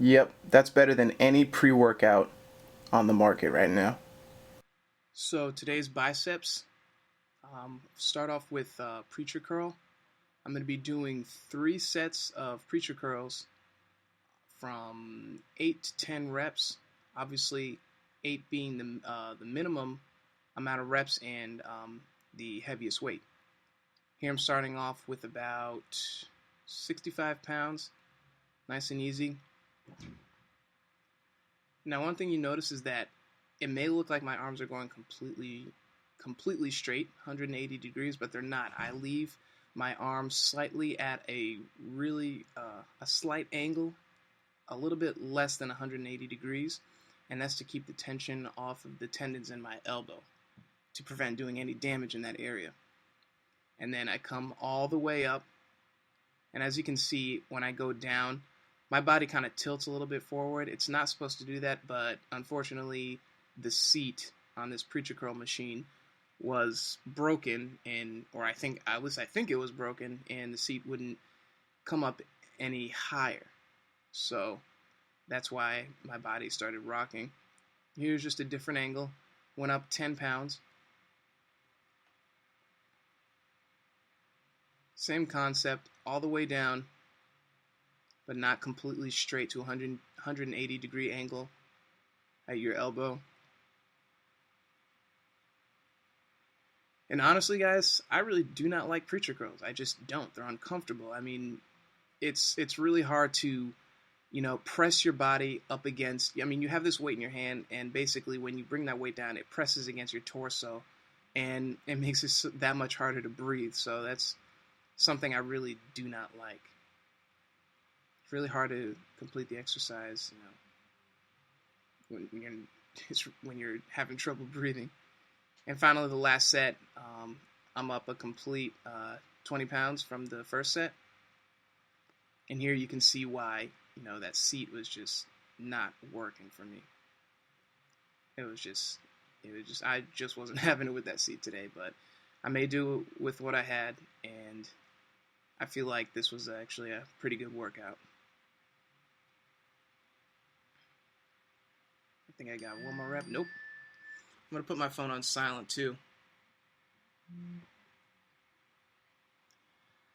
Yep, that's better than any pre-workout on the market right now. So today's biceps, start off with preacher curl. I'm going to be doing 3 sets of preacher curls from 8 to 10 reps. Obviously, 8 being the minimum amount of reps and the heaviest weight. Here I'm starting off with about 65 pounds, nice and easy. Now, one thing you notice is that it may look like my arms are going completely straight, 180 degrees, but they're not. I leave my arms slightly at a slight angle, a little bit less than 180 degrees, and that's to keep the tension off of the tendons in my elbow to prevent doing any damage in that area. And then I come all the way up, and as you can see, when I go down, my body kind of tilts a little bit forward. It's not supposed to do that, but unfortunately, the seat on this preacher curl machine was broken, and or I think it was broken, and the seat wouldn't come up any higher. So that's why my body started rocking. Here's just a different angle. Went up 10 pounds. Same concept, all the way down, but not completely straight to 180 degree angle at your elbow. And honestly, guys, I really do not like preacher curls. I just don't. They're uncomfortable. I mean, it's really hard to, press your body up against. I mean, you have this weight in your hand, and basically, when you bring that weight down, it presses against your torso, and it makes it that much harder to breathe. So that's something I really do not like. It's really hard to complete the exercise, when you're having trouble breathing. And finally, the last set, I'm up a complete 20 pounds from the first set. And here you can see why, that seat was just not working for me. I just wasn't having it with that seat today, but I may do it with what I had, and I feel like this was actually a pretty good workout. I think I got one more rep. Nope. I'm going to put my phone on silent too.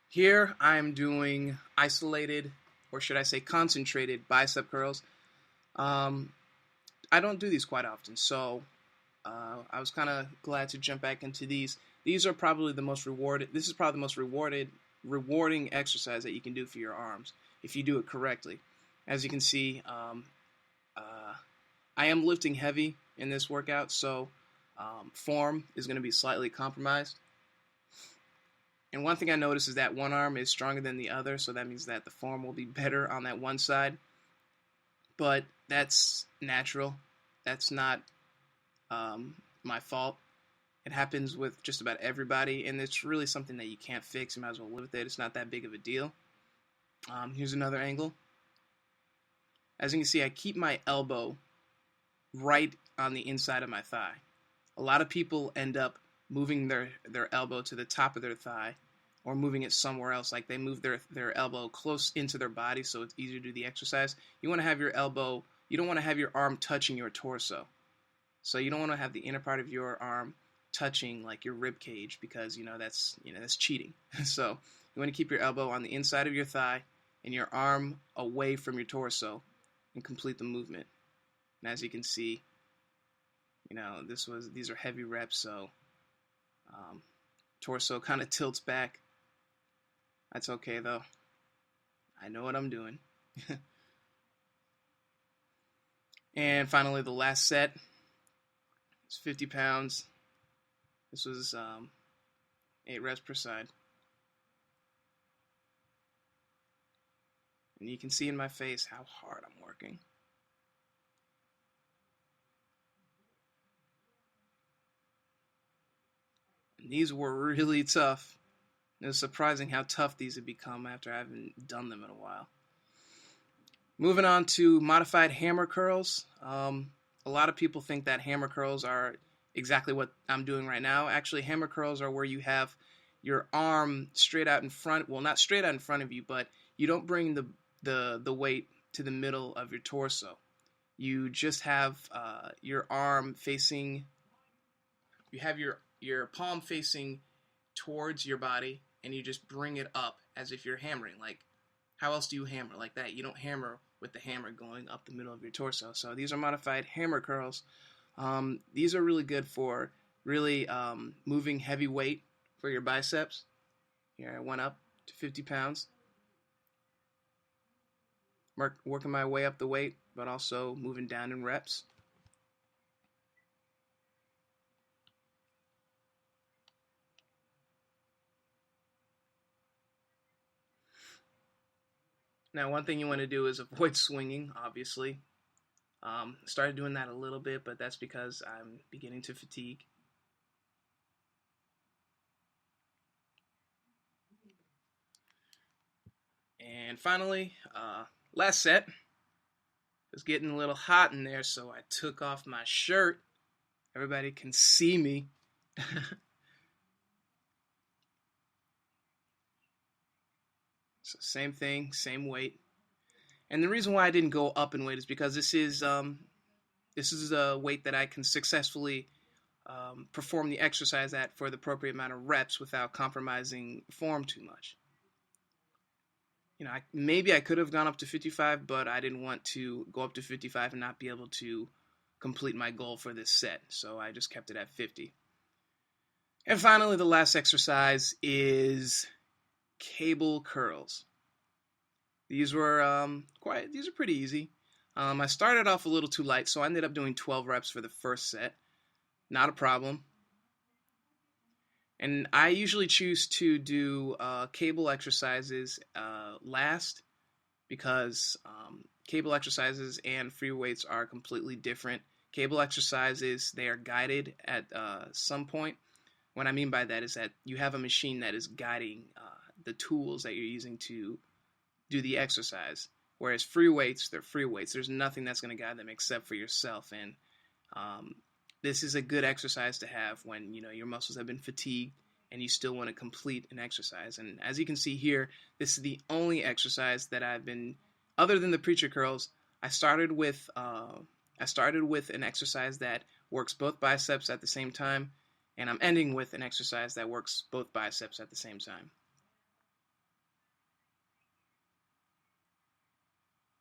Here I'm doing isolated, or should I say concentrated, bicep curls. Um, I don't do these quite often, so I was kind of glad to jump back into these. These are probably the most rewarded. This is probably the most rewarding exercise that you can do for your arms if you do it correctly. As you can see, I am lifting heavy in this workout, so form is going to be slightly compromised. And one thing I noticed is that one arm is stronger than the other, so that means that the form will be better on that one side. But that's natural. That's not my fault. It happens with just about everybody, and it's really something that you can't fix. You might as well live with it. It's not that big of a deal. Here's another angle. As you can see, I keep my elbow right on the inside of my thigh. A lot of people end up moving their elbow to the top of their thigh or moving it somewhere else. Like they move their elbow close into their body so it's easier to do the exercise. You want to have your elbow, you don't want to have your arm touching your torso. So you don't want to have the inner part of your arm touching like your rib cage because that's cheating. So you want to keep your elbow on the inside of your thigh and your arm away from your torso and complete the movement. And as you can see, these are heavy reps, so torso kind of tilts back. That's okay though. I know what I'm doing. And finally, the last set is 50 pounds. This was 8 reps per side. And you can see in my face how hard I'm working. And these were really tough. It was surprising how tough these had become after I haven't done them in a while. Moving on to modified hammer curls. A lot of people think that hammer curls are exactly what I'm doing right now. Actually, hammer curls are where you have your arm straight out in front. Well, not straight out in front of you, but you don't bring the weight to the middle of your torso. You just have your arm facing, you have your palm facing towards your body, and you just bring it up as if you're hammering. Like, how else do you hammer like that? You don't hammer with the hammer going up the middle of your torso. So these are modified hammer curls. These are really good for really moving heavy weight for your biceps. Here I went up to 50 pounds. Working my way up the weight, but also moving down in reps. Now, one thing you want to do is avoid swinging, obviously. Started doing that a little bit, but that's because I'm beginning to fatigue. And finally, last set. It was getting a little hot in there, so I took off my shirt. Everybody can see me. So same thing, same weight. And the reason why I didn't go up in weight is because this is a weight that I can successfully perform the exercise at for the appropriate amount of reps without compromising form too much. You know, maybe I could have gone up to 55, but I didn't want to go up to 55 and not be able to complete my goal for this set. So I just kept it at 50. And finally, the last exercise is cable curls. These were these are pretty easy. I started off a little too light, so I ended up doing 12 reps for the first set. Not a problem. And I usually choose to do cable exercises last because cable exercises and free weights are completely different. Cable exercises, they are guided at some point. What I mean by that is that you have a machine that is guiding the tools that you're using to do the exercise. Whereas free weights, they're free weights. There's nothing that's going to guide them except for yourself. And this is a good exercise to have when your muscles have been fatigued and you still want to complete an exercise. And as you can see here, this is the only exercise that I've been, other than the preacher curls. I started with an exercise that works both biceps at the same time, and I'm ending with an exercise that works both biceps at the same time.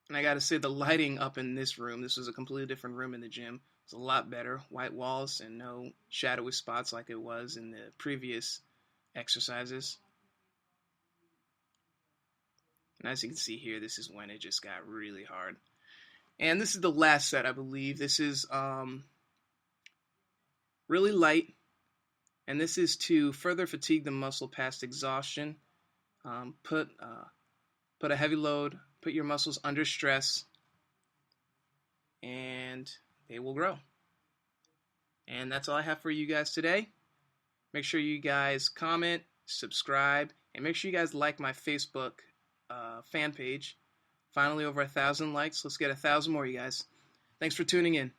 And I gotta say, the lighting up in this room, this was a completely different room in the gym. It's a lot better. White walls and no shadowy spots like it was in the previous exercises. And as you can see here, this is when it just got really hard. And this is the last set, I believe. This is really light. And this is to further fatigue the muscle past exhaustion. Put a heavy load, put your muscles under stress, and they will grow. And that's all I have for you guys today. Make sure you guys comment, subscribe, and make sure you guys like my Facebook fan page. Finally over 1,000 likes. Let's get 1,000 more, you guys. Thanks for tuning in.